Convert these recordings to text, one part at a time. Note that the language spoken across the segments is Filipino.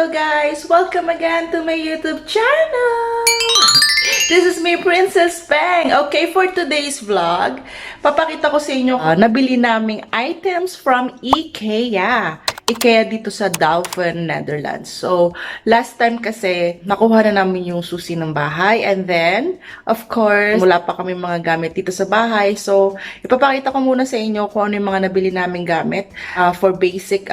Hello guys! Welcome again to my YouTube channel! This is me, Princess Peng. Okay, for today's vlog, papakita ko sa inyo nabili naming items from Ikea. Ikea dito sa Dauphine, Netherlands. So, last time kasi, nakuha na namin yung susi ng bahay. And then, of course, wala pa kami mga gamit dito sa bahay. So, ipapakita ko muna sa inyo kung ano yung mga nabili naming gamit for basic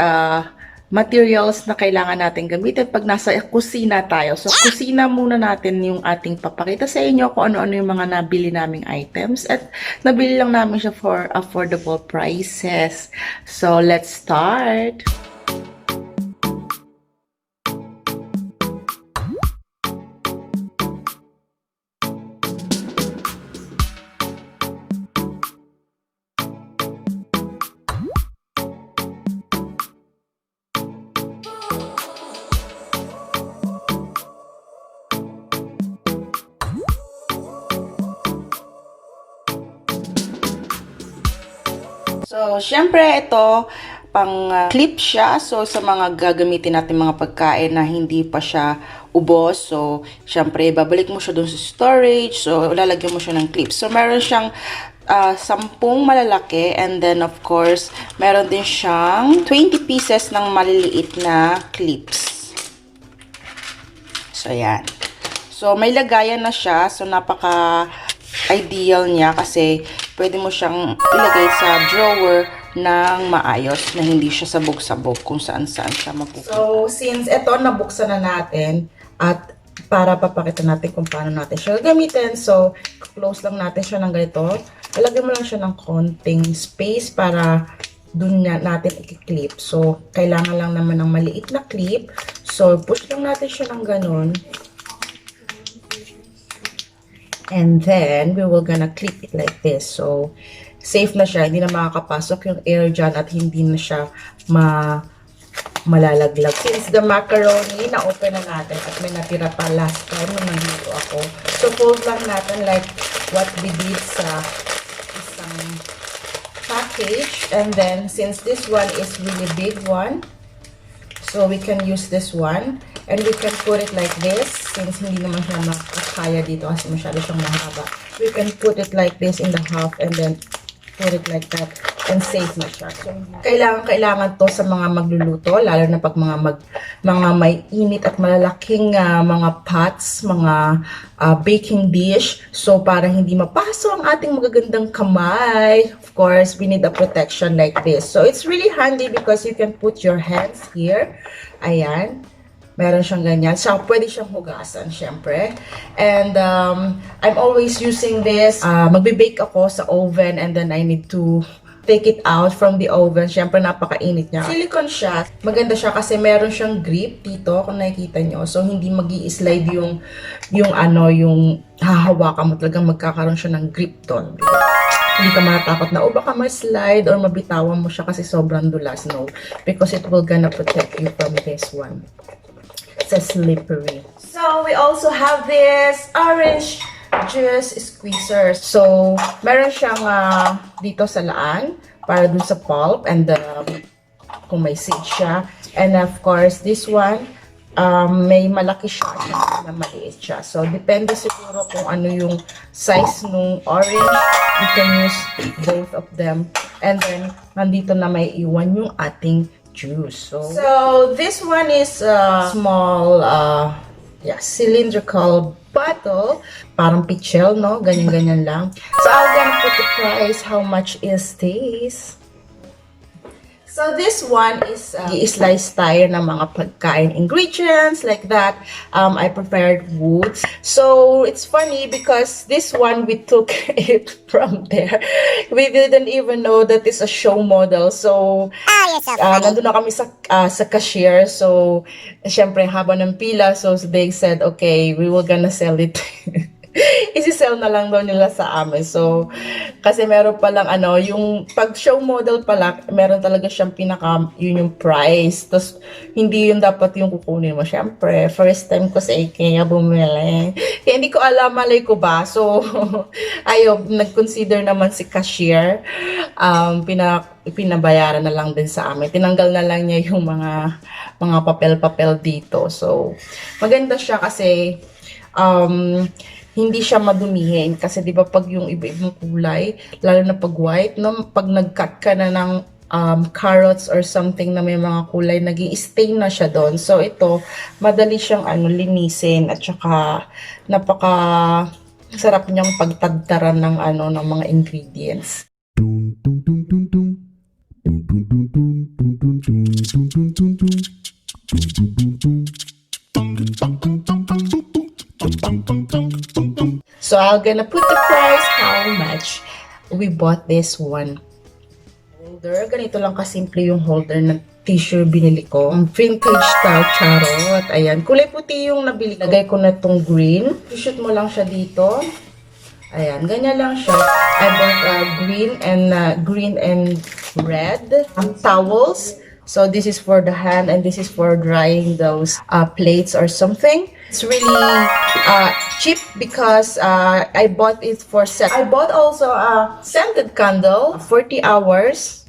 materials na kailangan natin gamitin pag nasa kusina tayo. So, kusina muna natin yung ating papakita sa inyo kung ano-ano yung mga nabili naming items. At nabili lang namin siya for affordable prices. So, let's start! So, syempre, ito, pang clip siya. So, sa mga gagamitin natin mga pagkain na hindi pa siya ubos. So, syempre, babalik mo siya dun sa storage. So, lalagyan mo siya ng clips. So, meron siyang 10 malalaki. And then, of course, meron din siyang 20 pieces ng maliliit na clips. So, yan. So, may lagayan na siya. So, napaka-ideal niya kasi pwede mo siyang ilagay sa drawer ng maayos na hindi siya sabog-sabog kung saan-saan siya mapupunta. So, since ito, nabuksan na natin at para papakita natin kung paano natin siya gagamitin. So, close lang natin siya ng ganito. Ilagay mo lang siya ng konting space para dun natin i-clip. So, kailangan lang naman ng maliit na clip. So, push lang natin siya ng ganun. And then, we will gonna clip it like this. So, safe na siya. Hindi na makakapasok yung air dyan at hindi na siya malalaglag. Since the macaroni, na-open na natin at may natira pa last time nung nandito ako. So, fold lang natin like what we did sa isang package. And then, since this one is really big one, so we can use this one. And we can put it like this, since hindi naman siya makakaya dito kasi masyado siyang mahaba. We can put it like this in the half and then put it like that and safe na siya. So, kailangan to sa mga magluluto, lalo na pag mga may init at malalaking mga pots, mga baking dish. So, para hindi mapaso ang ating magagandang kamay, of course, we need a protection like this. So, it's really handy because you can put your hands here. Ayan. Meron siyang ganyan. So, pwede siyang hugasan, syempre. And, I'm always using this. Magbe-bake ako sa oven and then I need to take it out from the oven. Syempre, napakainit niya. Silicone siya. Maganda siya kasi meron siyang grip dito, kung nakikita nyo. So, hindi magi-slide yung hahawakan mo. Talagang magkakaroon siya ng grip doon. Hindi ka matatakot na, baka ma-slide or mabitawan mo siya kasi sobrang dulas. No, because it will gonna protect you from this one. It's slippery. So, we also have this orange juice squeezer. So, meron siyang dito sa laan para dun sa pulp and kung may seed siya. And of course, this one, may malaki siya na maliit siya. So, depende siguro kung ano yung size nung orange. You can use both of them. And then, nandito na may iwan yung ating juice. So this one is a small cylindrical bottle, parang pichel, no? Ganyan-ganyan lang. So I'm gonna put the price. How much is this? So this one is i-slice tayo ng mga pagkain ingredients like that. I prepared woods. So it's funny because this one we took it from there. We didn't even know that it's a show model. So nandun na kami sa cashier. So syempre haba ng pila. So they said, okay, we were gonna sell it isi-sell na lang daw nila sa amin. So, kasi meron palang yung pag show model pala, meron talaga siyang yun yung price. Tapos, hindi yun dapat yung kukunin mo. Siyempre, first time ko sa Ikea bumili. Kaya hindi ko alam, malay ko ba. So, nag-consider naman si cashier. Pinabayaran na lang din sa amin. Tinanggal na lang niya yung mga papel-papel dito. So, maganda siya kasi hindi siya madumihin kasi 'di ba pag yung iba-ibang kulay, lalo na pag white, no, pag nag-cut ka na ng carrots or something na may mga kulay, nag-i-stain na siya doon. So ito, madali siyang linisin at saka napaka sarap niyang pagtagtaran ng ng mga ingredients. So I'm gonna put the price, how much we bought this one. Holder, ganito lang kasimple yung holder ng tissue binili ko. Vintage style charot. Ayan, kulay puti yung nabili ko. Lagay ko na tong green. I-shoot mo lang siya dito. Ayan, ganyan lang siya. I bought green and red towels. So this is for the hand and this is for drying those plates or something. It's really cheap because I bought it for set. I bought also a scented candle, 40 hours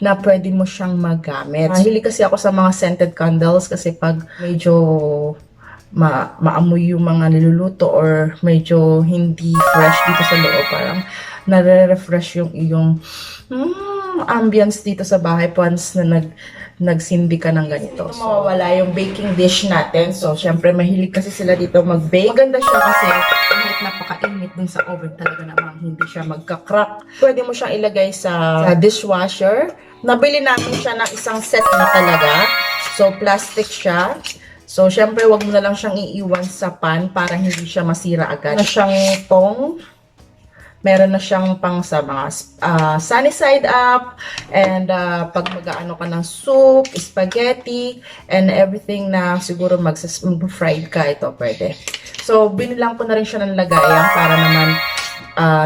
na pwede mo siyang magamit. Mahilig kasi ako sa mga scented candles kasi pag medyo maamoy yung mga niluluto or medyo hindi fresh dito sa loob, parang nare-refresh yung iyong ambience dito sa bahay once na nagsindi ka ng ganito. So, mawawala yung baking dish natin. So, syempre, mahilig kasi sila dito mag-bake. Maganda siya kasi kahit napaka-init dun sa oven, talaga namang hindi siya magka-crack. Pwede mo siyang ilagay sa dishwasher. Nabili namin siya ng isang set na talaga. So, plastic siya. So, syempre, wag mo na lang siyang iiwan sa pan para hindi siya masira agad. Na siyang tong. Meron na siyang pang sa mga sunny side up and pag mag-aano ka ng soup, spaghetti, and everything na siguro mag-fried ka, ito pwede. So, binilang ko na rin siya ng lagayan para naman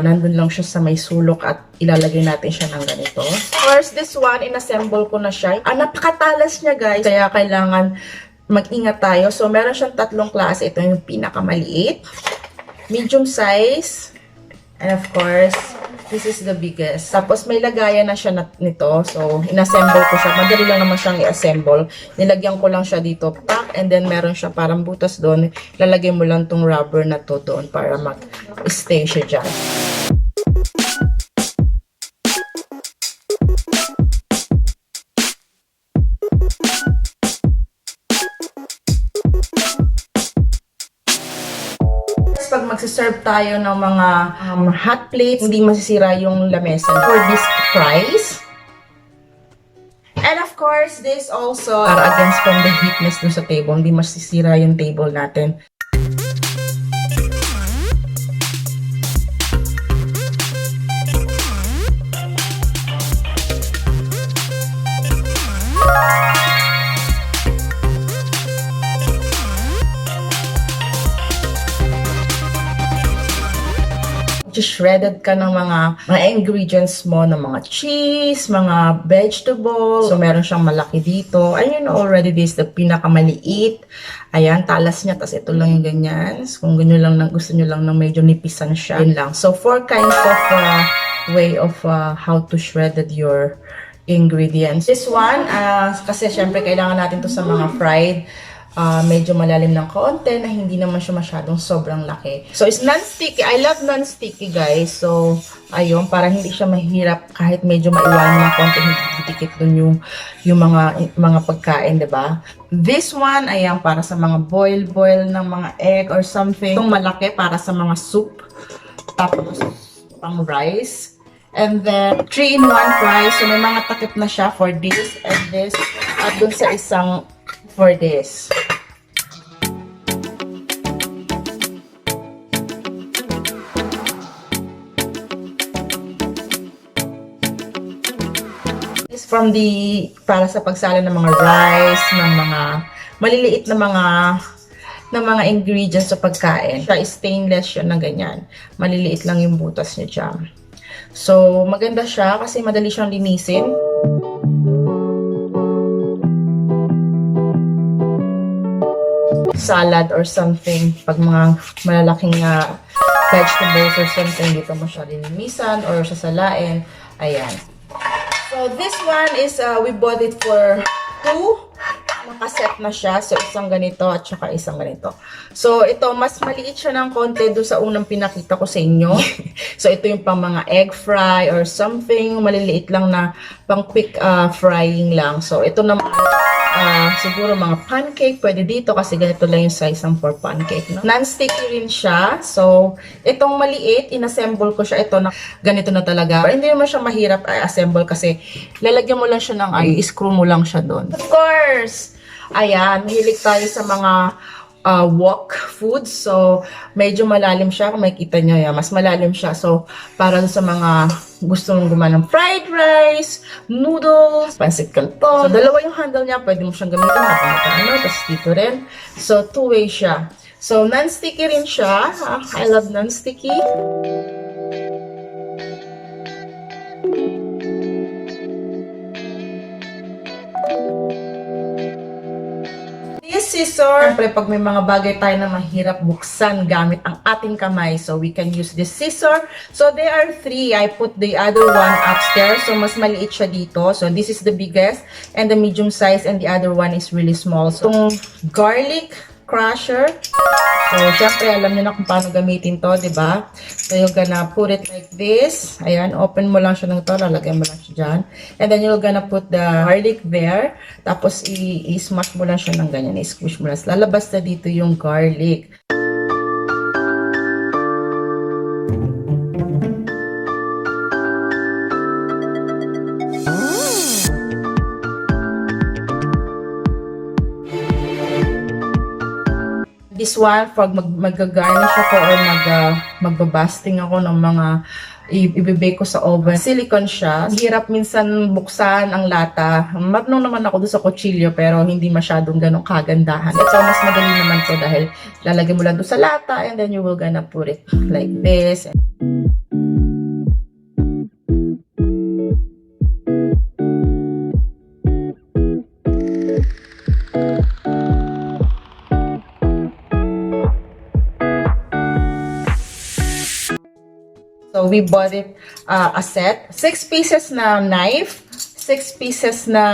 nandun lang siya sa may sulok at ilalagay natin siya ng ganito. First, this one, inassemble ko na siya. Napakatalas niya, guys. Kaya kailangan mag-ingat tayo. So, meron siyang tatlong klase. Ito yung pinakamaliit, medium size, and of course, this is the biggest. Tapos may lagayan na siya nito. So, inassemble ko siya. Madali lang naman siyang i-assemble. Nilagyan ko lang siya dito. Pack. And then, meron siya parang butas doon. Lalagay mo lang tong rubber na to doon para mag-stay siya dyan. Pag magsiserve tayo ng mga hot plates, hindi masisira yung lamesa for this price. And of course, this also para against from the heatness dun sa table, hindi masisira yung table natin. Shredded ka ng mga ingredients mo, ng mga cheese, mga vegetables. So, meron siyang malaki dito. Ayun, already this, the pinakamaliit. Ayan, talas niya. Tapos ito lang yung ganyan. So, kung ganyan lang, gusto nyo lang ng medyo nipisan siya. Yun lang. So, 4 kinds of way of how to shredded your ingredients. This one, kasi syempre kailangan natin to sa mga fried. Medyo malalim ng konti na hindi naman siya masyadong sobrang laki. So, it's non-sticky. I love non-sticky, guys. So, ayun, para hindi siya mahirap kahit medyo maiwanan ng konti, hindi didikit dun yung mga pagkain, diba? This one, ayan, para sa mga boil ng mga egg or something. Itong malaki para sa mga soup. Tapos, pang rice. And then, 3-in-1 price. So, may mga takip na siya for this and this. At dun sa isang for this. This from para sa pagsala ng mga rice, ng mga maliliit na mga ng mga ingredients sa pagkain. Siya is stainless siya na ganyan. Maliliit lang yung butas niya dyan. So, maganda siya kasi madali siyang linisin. Salad or something, pag mga malalaking vegetables or something, dito mo siya lilinisan or sasalain. Ayan. So, this one is, we bought it for 2. Nakaset na siya. So, isang ganito at saka isang ganito. So, ito, mas maliit siya ng konti doon sa unang pinakita ko sa inyo. So, ito yung pang mga egg fry or something. Maliliit lang na pang quick frying lang. So, ito naman, siguro mga pancake. Pwede dito kasi ganito lang yung size ng for pancake. No? Non-sticky rin siya. So, itong maliit, inassemble ko siya. Ito na, ganito na talaga. Pero hindi naman siya mahirap i-assemble kasi lalagyan mo lang siya ng i-screw mo lang siya doon. Of course! Ayan, mahilig tayo sa mga wok foods. So, medyo malalim siya. Kung makikita nyo yan, mas malalim siya. So, para sa mga gusto mong gumawa ng fried rice, noodles, pancit canton. So, dalawa yung handle niya. Pwede mo siyang gamitin habang nakaano. Tapos dito rin. So, two-way siya. So, non-sticky rin siya. I love non-sticky. Scissor. Siyempre, pag may mga bagay tayo na mahirap buksan gamit ang ating kamay, so we can use this scissor. So, there are 3. I put the other one upstairs. So, mas maliit siya dito. So, this is the biggest and the medium size and the other one is really small. So, itong garlic crusher. So, syempre, alam niyo na kung paano gamitin to, di ba? So, you're gonna put it like this. Ayan, open mo lang siya ng to. Lalagyan mo lang siya dyan. And then, you're gonna put the garlic there. Tapos, i-smash mo lang siya ng ganyan. I-squish mo lang. Lalabas na dito yung garlic. This one, pag mag-garnish ako or magbabasting ako ng mga ibibake ko sa oven. Silicone siya. Hirap minsan buksan ang lata. Marunong naman ako doon sa kutsilyo pero hindi masyadong ganong kagandahan. So, mas madali naman to dahil lalagay mo lang doon sa lata and then you will gonna put it like this. So, we bought it a set. 6 pieces na knife, 6 pieces na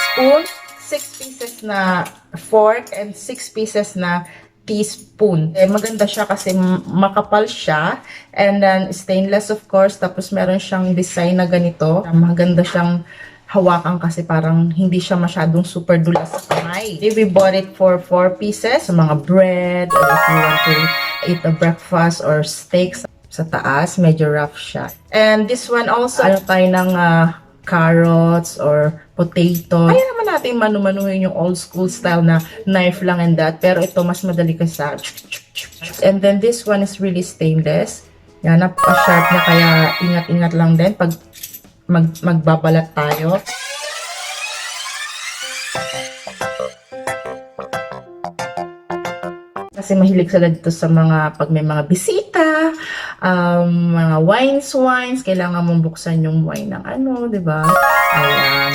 spoon, 6 pieces na fork, and 6 pieces na teaspoon. Maganda siya kasi makapal siya. And then, stainless of course. Tapos, meron siyang design na ganito. Maganda siyang hawakan kasi parang hindi siya masyadong super dulas sa kamay. We bought it for 4 pieces. Sa mga bread, or if you want to eat a breakfast or steaks. Sa taas, medyo rough siya. And this one also, ano tayo ng carrots or potato. Kaya naman natin manu-manuhin yung old school style na knife lang and that. Pero ito, mas madali ka sa... And then this one is really stainless. Yan, napaka-sharp niya. Kaya ingat-ingat lang din pag magbabalat tayo. Kasi mahilig sila dito sa mga, pag may mga bisita, mga wines, kailangan mong buksan yung wine ng ano, di ba? Ayan.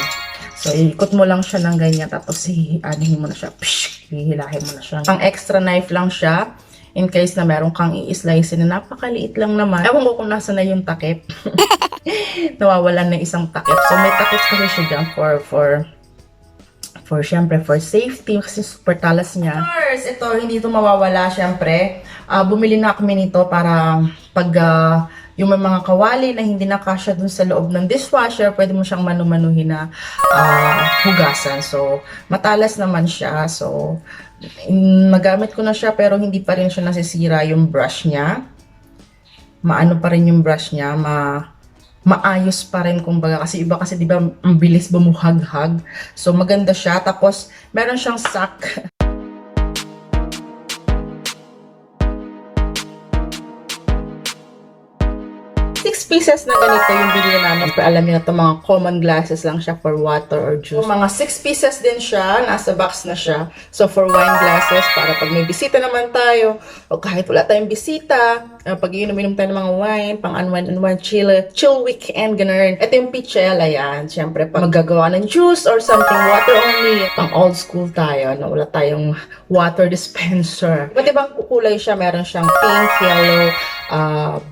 So, ikot mo lang siya ng ganyan, tapos anihin mo na siya, hihilahin mo na siya. Ang extra knife lang siya, in case na meron kang i-slice na napakaliit lang naman. Ewan ko kung nasa na yung takip. Nawawalan na isang takip. So, may takip kasi siya dyan syempre, for safety, kasi super talas niya. Of course, ito, hindi ito mawawala, syempre. Bumili na kami nito para pag yung mga kawali na hindi na kasya dun sa loob ng dishwasher, pwede mo siyang manu-manuhin na hugasan. So, matalas naman siya. So, nagamit ko na siya pero hindi pa rin siya nasisira yung brush niya. Maano pa rin yung brush niya, maayos pa rin kumbaga kasi iba kasi 'di ba ang bilis bumuhaghag. So maganda siya tapos meron siyang sack. pieces na ganito yung binili namin. Pero alam niyo na ito, mga common glasses lang siya for water or juice. So, mga 6 pieces din siya. Nasa box na siya. So, for wine glasses, para pag may bisita naman tayo, o kahit wala tayong bisita, pag inom tayo ng mga wine, pang unwind, chill weekend, ganun. Ito yung pichel, ayan. Siyempre, pag magagawa ng juice or something, water only. Pang old school tayo, na wala tayong water dispenser. Iba't ibang kulay siya. Meron siyang pink, yellow,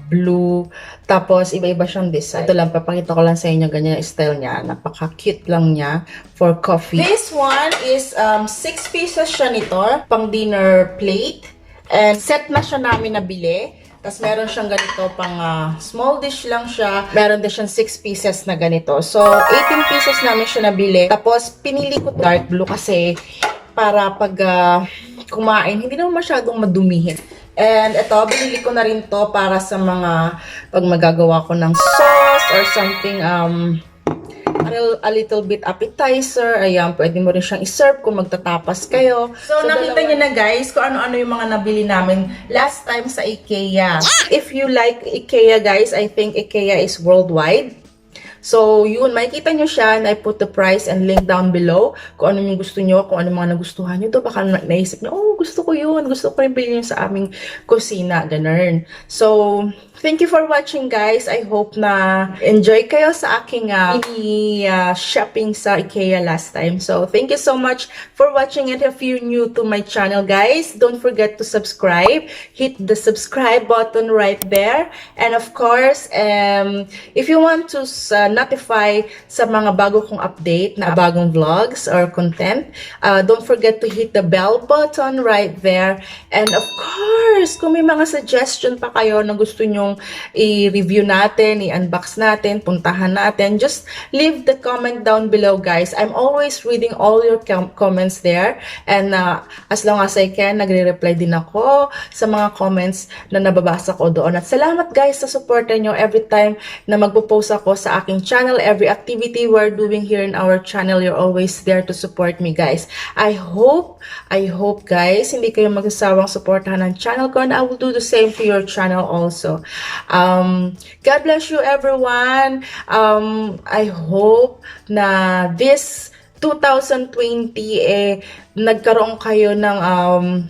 blue, tapos iba-iba siyang design. Ito lang, papakita ko lang sa inyo, ganyan yung style niya. Napaka-cute lang niya for coffee. This one is 6 pieces siya nito, pang dinner plate. And set na siya namin nabili. Tapos meron siyang ganito pang small dish lang siya. Meron din siyang 6 pieces na ganito. So, 18 pieces namin siya nabili. Tapos, pinili ko dark blue kasi para pag kumain, hindi naman masyadong madumihin. And ito, binili ko na rin to para sa mga pag magagawa ko ng sauce or something, a little bit appetizer. Ayan, pwede mo rin siyang iserve kung magtatapas kayo. So nakita niyo na guys kung ano-ano yung mga nabili namin last time sa Ikea. If you like Ikea guys, I think Ikea is worldwide. So, yun, makikita nyo siya, and I put the price and link down below kung ano yung gusto nyo, kung ano mga nagustuhan nyo. Baka naisip nyo, oh, gusto ko yun, gusto ko rin bilhin sa aming kusina, ganun. So, thank you for watching guys. I hope na enjoy kayo sa aking shopping sa Ikea last time. So, thank you so much for watching, and if you're new to my channel guys, don't forget to subscribe. Hit the subscribe button right there. And of course, if you want to notify sa mga bago kong update na bagong vlogs or content, don't forget to hit the bell button right there. And of course, kung may mga suggestion pa kayo na gusto nyong i-review natin, i-unbox natin, puntahan natin, just leave the comment down below guys. I'm always reading all your comments there, and as long as I can, nagre-reply din ako sa mga comments na nababasa ko doon. At salamat guys sa support nyo every time na magpo-post ako sa aking channel. Every activity we're doing here in our channel, you're always there to support me guys. I hope guys, hindi kayo magsasawang supportahan ng channel ko, and I will do the same to your channel also. God bless you everyone. I hope na this 2020 nagkaroon kayo ng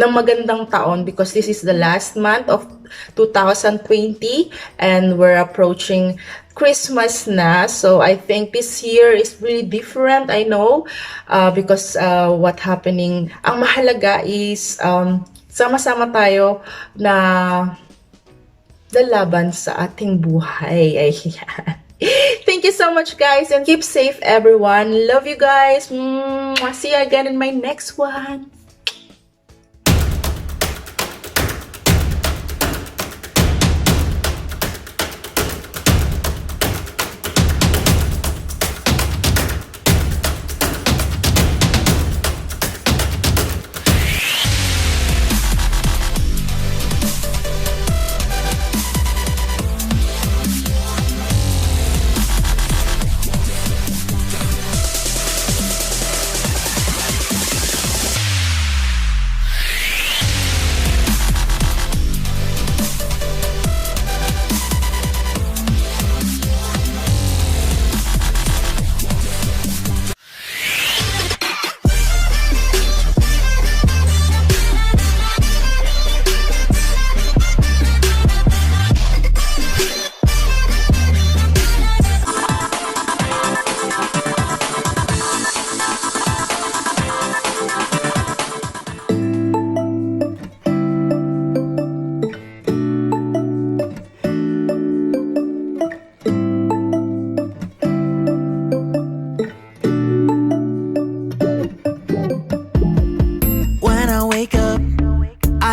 magandang taon, because this is the last month of 2020 and we're approaching Christmas na. So I think this year is really different, I know, because what happening, ang mahalaga is sama-sama tayo na lalaban sa ating buhay. Ayan. Thank you so much guys, and keep safe everyone. Love you guys. See you again in my next one.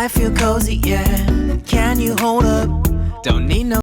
I feel cozy, yeah. Can you hold up? Don't need no